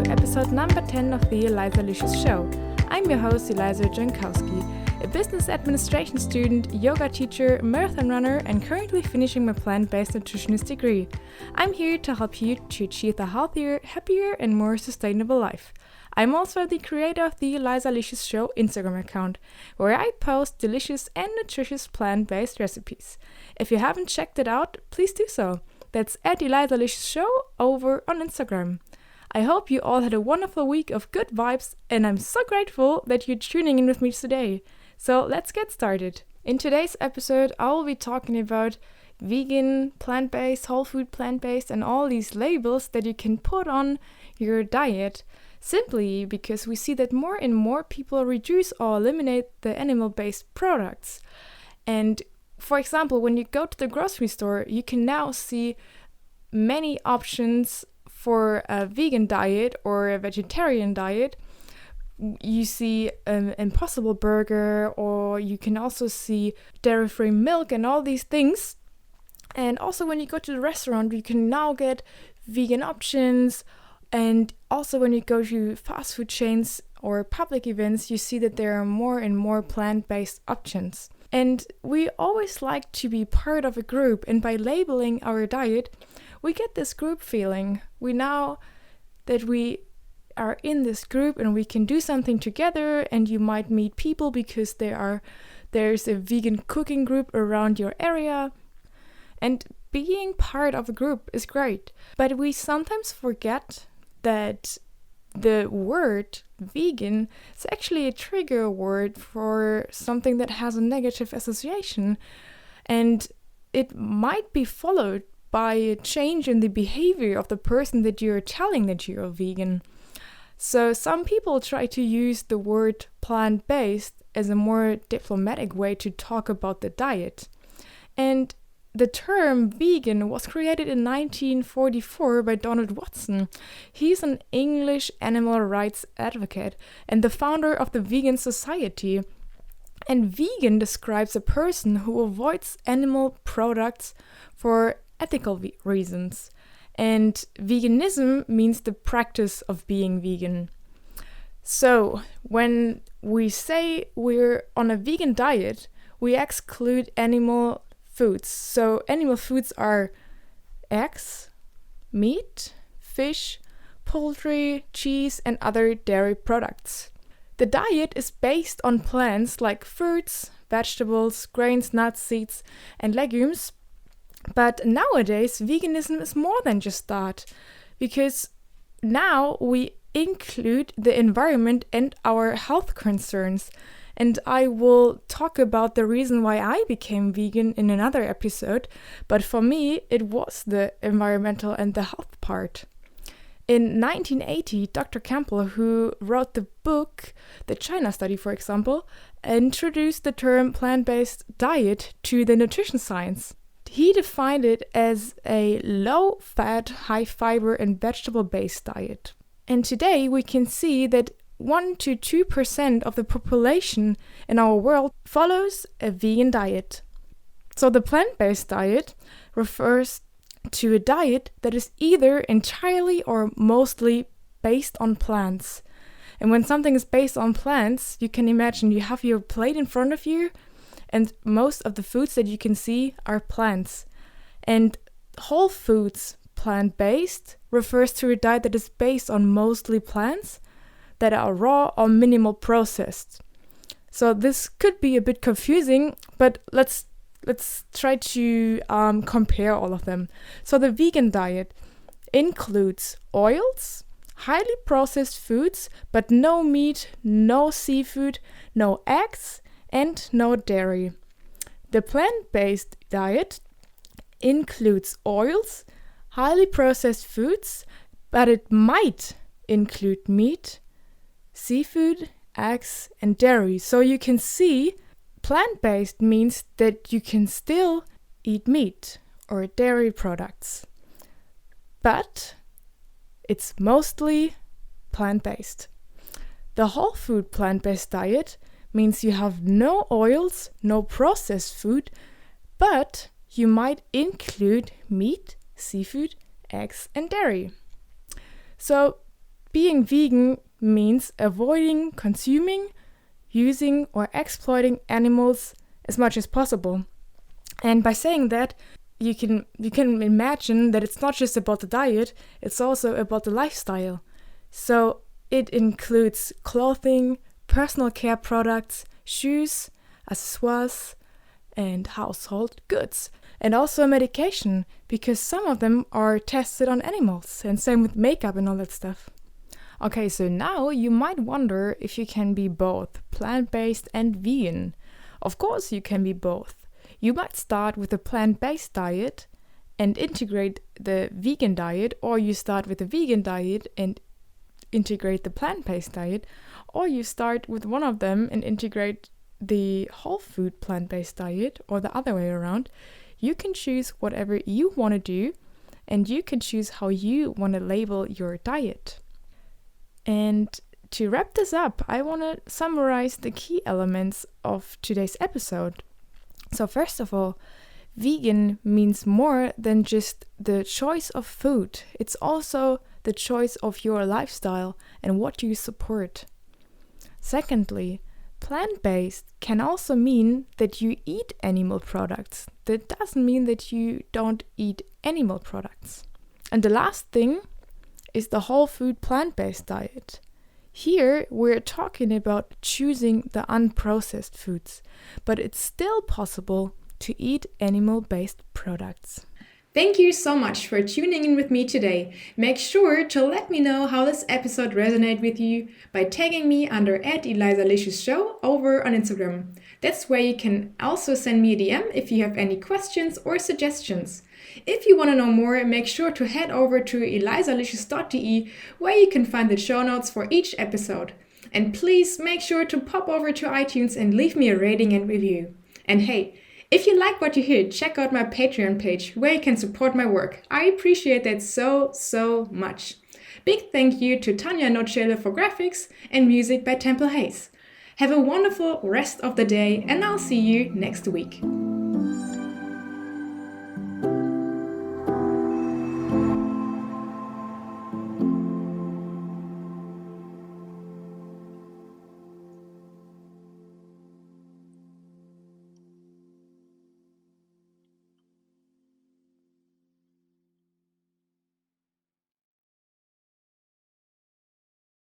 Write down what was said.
to episode number 10 of the Elisa Show. I'm your host, Elisa Jankowski, a business administration student, yoga teacher, marathon runner, and currently finishing my plant-based nutritionist degree. I'm here to help you to achieve a healthier, happier, and more sustainable life. I'm also the creator of the Elisa Show Instagram account, where I post delicious and nutritious plant-based recipes. If you haven't checked it out, please do so. That's at Elisa Show over on Instagram. I hope you all had a wonderful week of good vibes, and I'm so grateful that you're tuning in with me today. So let's get started. In today's episode, I will be talking about vegan, plant-based, whole food plant-based, and all these labels that you can put on your diet, simply because we see that more and more people reduce or eliminate the animal-based products. And for example, when you go to the grocery store, you can now see many options for a vegan diet or a vegetarian diet. You see an Impossible Burger, or you can also see dairy-free milk and all these things. And also when you go to the restaurant, you can now get vegan options. And also when you go to fast food chains or public events, you see that there are more and more plant-based options. And we always like to be part of a group, and by labeling our diet, we get this group feeling. We know that we are in this group and we can do something together, and you might meet people because there's a vegan cooking group around your area. And being part of a group is great. But we sometimes forget that the word vegan is actually a trigger word for something that has a negative association, and it might be followed by a change in the behavior of the person that you're telling that you're vegan. So some people try to use the word plant-based as a more diplomatic way to talk about the diet. And the term vegan was created in 1944 by Donald Watson. He's an English animal rights advocate and the founder of the Vegan Society. And vegan describes a person who avoids animal products for ethical reasons. And veganism means the practice of being vegan. So when we say we're on a vegan diet, we exclude animal foods. So animal foods are eggs, meat, fish, poultry, cheese, and other dairy products. The diet is based on plants like fruits, vegetables, grains, nuts, seeds, and legumes. But nowadays, veganism is more than just that, because now we include the environment and our health concerns. And I will talk about the reason why I became vegan in another episode, but for me, it was the environmental and the health part. In 1980, Dr. Campbell, who wrote the book The China Study, for example, introduced the term plant-based diet to the nutrition science. He defined it as a low-fat, high-fiber, and vegetable-based diet. And today we can see that 1 to 2% of the population in our world follows a vegan diet. So the plant-based diet refers to a diet that is either entirely or mostly based on plants. And when something is based on plants, you can imagine you have your plate in front of you, and most of the foods that you can see are plants. And whole foods, plant-based, refers to a diet that is based on mostly plants that are raw or minimal processed. So this could be a bit confusing, but let's try to compare all of them. So the vegan diet includes oils, highly processed foods, but no meat, no seafood, no eggs, and no dairy. The plant-based diet includes oils, highly processed foods, but it might include meat, seafood, eggs, and dairy. So you can see plant-based means that you can still eat meat or dairy products, but it's mostly plant-based. The whole food plant-based diet means you have no oils, no processed food, but you might include meat, seafood, eggs, and dairy. So being vegan means avoiding consuming, using, or exploiting animals as much as possible. And by saying that, you can imagine that it's not just about the diet, it's also about the lifestyle. So it includes clothing, personal care products, shoes, accessoires, and household goods. And also medication, because some of them are tested on animals, and same with makeup and all that stuff. Okay, so now you might wonder if you can be both plant-based and vegan. Of course you can be both. You might start with a plant-based diet and integrate the vegan diet, or you start with a vegan diet and integrate the plant-based diet, or you start with one of them and integrate the whole food plant-based diet, or the other way around. You can choose whatever you want to do, and you can choose how you want to label your diet. And to wrap this up, I want to summarize the key elements of today's episode. So first of all, vegan means more than just the choice of food. It's also the choice of your lifestyle and what you support. Secondly, plant-based can also mean that you eat animal products. That doesn't mean that you don't eat animal products. And the last thing is the whole food plant-based diet. Here we're talking about choosing the unprocessed foods, but it's still possible to eat animal-based products. Thank you so much for tuning in with me today. Make sure to let me know how this episode resonated with you by tagging me under @ElisaLicious over on Instagram. That's where you can also send me a DM if you have any questions or suggestions. If you want to know more, make sure to head over to elisalicious.de, where you can find the show notes for each episode. And please make sure to pop over to iTunes and leave me a rating and review. And hey, if you like what you hear, check out my Patreon page where you can support my work. I appreciate that so much. Big thank you to Tanja and Notschaele for graphics and music by Temple Hayes. Have a wonderful rest of the day, and I'll see you next week.